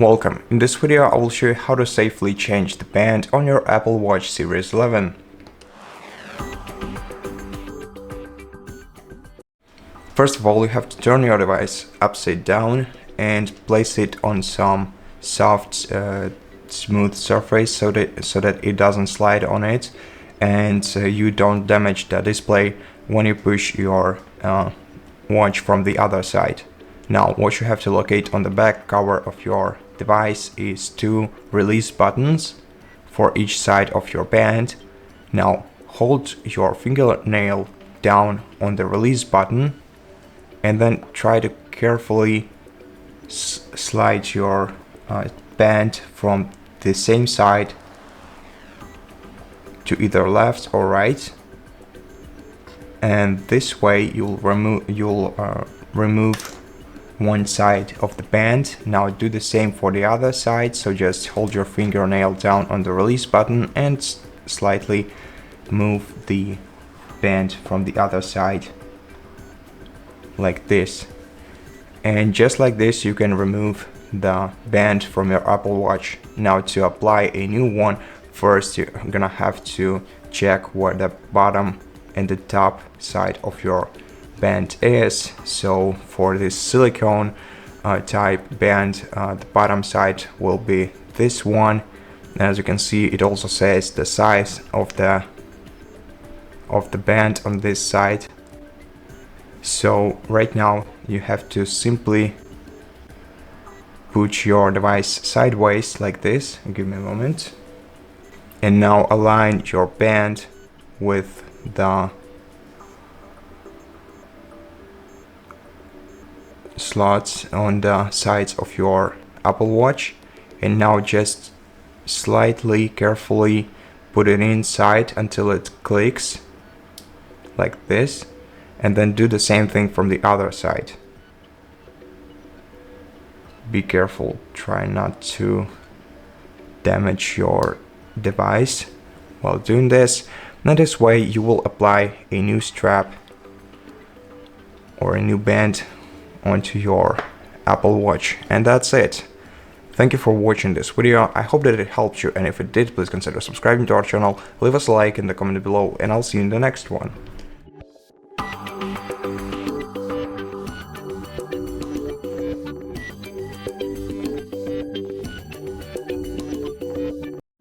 Welcome. In this video I will show you how to safely change the band on your Apple Watch Series 11. First of all, you have to turn your device upside down and place it on some soft, smooth surface so that it doesn't slide on it and you don't damage the display when you push your watch from the other side. Now, what you have to locate on the back cover of your device is two release buttons for each side of your band. Now, hold your fingernail down on the release button and then try to carefully slide your band from the same side to either left or right, and this way you'll remove one side of the band. Now do the same for the other side, so just hold your fingernail down on the release button and slightly move the band from the other side like this. And just like this you can remove the band from your Apple Watch. Now to apply a new one, first you're gonna have to check where the bottom and the top side of your band is. So for this silicone type band, the bottom side will be this one. As you can see, it also says the size of the band on this side. So right now you have to simply put your device sideways like this. Give me a moment. And now align your band with the slots on the sides of your Apple Watch, and now just slightly carefully put it inside until it clicks like this, and then do the same thing from the other side. Be careful, try not to damage your device while doing this. Now this way you will apply a new strap or a new band onto your Apple Watch, and that's it. Thank you for watching this video. I hope that it helped you, and if it did, please consider subscribing to our channel, leave us a like in the comment below, and I'll see you in the next one.